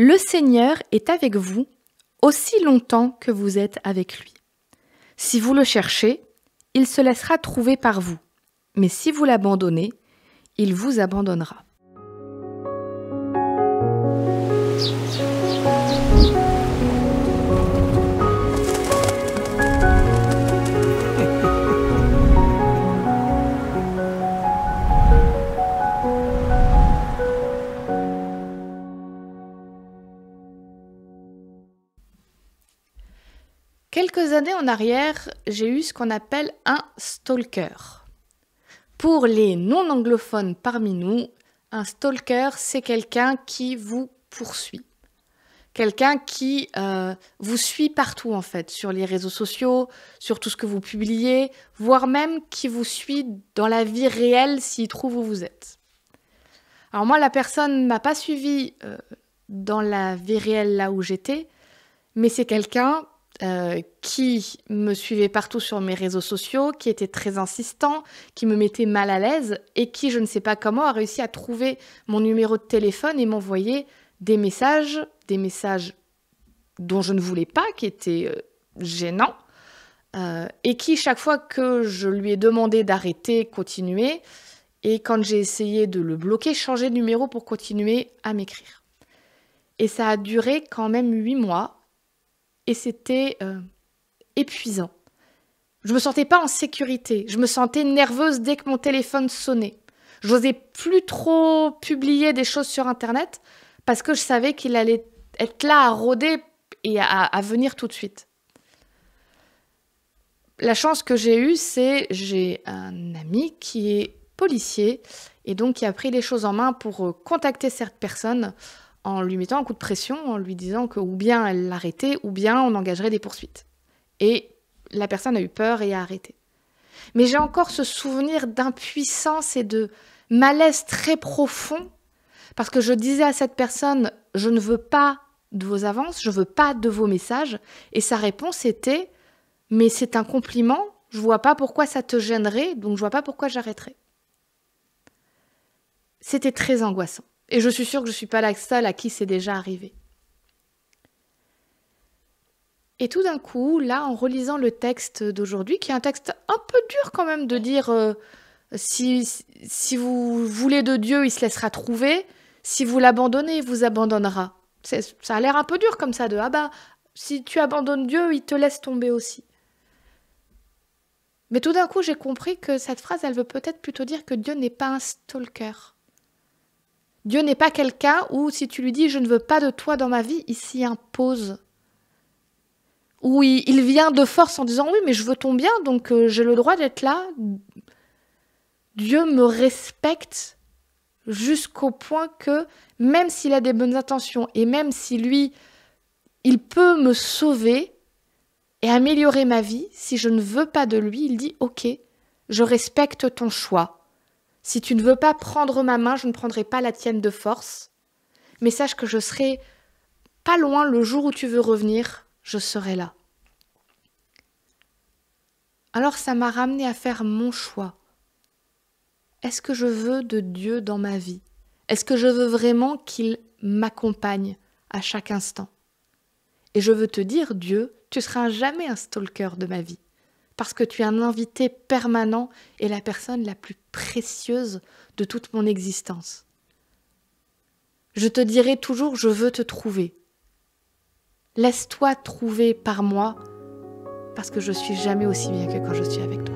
Le Seigneur est avec vous aussi longtemps que vous êtes avec lui. Si vous le cherchez, il se laissera trouver par vous. Mais si vous l'abandonnez, il vous abandonnera. Quelques années en arrière, j'ai eu ce qu'on appelle un stalker. Pour les non-anglophones parmi nous, un stalker, c'est quelqu'un qui vous poursuit. Quelqu'un qui vous suit partout en fait, sur les réseaux sociaux, sur tout ce que vous publiez, voire même qui vous suit dans la vie réelle s'il trouve où vous êtes. Alors moi, la personne ne m'a pas suivi dans la vie réelle là où j'étais, mais c'est quelqu'un qui me suivait partout sur mes réseaux sociaux, qui était très insistant, qui me mettait mal à l'aise et qui, je ne sais pas comment, a réussi à trouver mon numéro de téléphone et m'envoyer des messages dont je ne voulais pas, qui étaient gênants, et qui, chaque fois que je lui ai demandé d'arrêter, continuait, et quand j'ai essayé de le bloquer, changeait de numéro pour continuer à m'écrire. Et ça a duré quand même 8 mois, et c'était épuisant. Je me sentais pas en sécurité. Je me sentais nerveuse dès que mon téléphone sonnait. J'osais plus trop publier des choses sur Internet parce que je savais qu'il allait être là à rôder et à venir tout de suite. La chance que j'ai eue, c'est j'ai un ami qui est policier et donc qui a pris les choses en main pour contacter cette personne en lui mettant un coup de pression, en lui disant que ou bien elle l'arrêtait, ou bien on engagerait des poursuites. Et la personne a eu peur et a arrêté. Mais j'ai encore ce souvenir d'impuissance et de malaise très profond, parce que je disais à cette personne, je ne veux pas de vos avances, je ne veux pas de vos messages, et sa réponse était, mais c'est un compliment, je ne vois pas pourquoi ça te gênerait, donc je ne vois pas pourquoi j'arrêterais. C'était très angoissant. Et je suis sûre que je ne suis pas la seule à qui c'est déjà arrivé. Et tout d'un coup, là, en relisant le texte d'aujourd'hui, qui est un texte un peu dur quand même de dire si vous voulez de Dieu, il se laissera trouver. Si vous l'abandonnez, il vous abandonnera. Ça a l'air un peu dur comme ça de ah bah, si tu abandonnes Dieu, il te laisse tomber aussi. Mais tout d'un coup, j'ai compris que cette phrase, elle veut peut-être plutôt dire que Dieu n'est pas un stalker. Dieu n'est pas quelqu'un où, si tu lui dis « je ne veux pas de toi dans ma vie », il s'y impose. Où il vient de force en disant « oui, mais je veux ton bien, donc j'ai le droit d'être là ». Dieu me respecte jusqu'au point que, même s'il a des bonnes intentions, et même si lui, il peut me sauver et améliorer ma vie, si je ne veux pas de lui, il dit « ok, je respecte ton choix ». Si tu ne veux pas prendre ma main, je ne prendrai pas la tienne de force. Mais sache que je serai pas loin le jour où tu veux revenir, je serai là. Alors ça m'a ramené à faire mon choix. Est-ce que je veux de Dieu dans ma vie? Est-ce que je veux vraiment qu'il m'accompagne à chaque instant? Et je veux te dire, Dieu, tu seras jamais un stalker de ma vie. Parce que tu es un invité permanent et la personne la plus précieuse de toute mon existence. Je te dirai toujours, je veux te trouver. Laisse-toi trouver par moi, parce que je suis jamais aussi bien que quand je suis avec toi.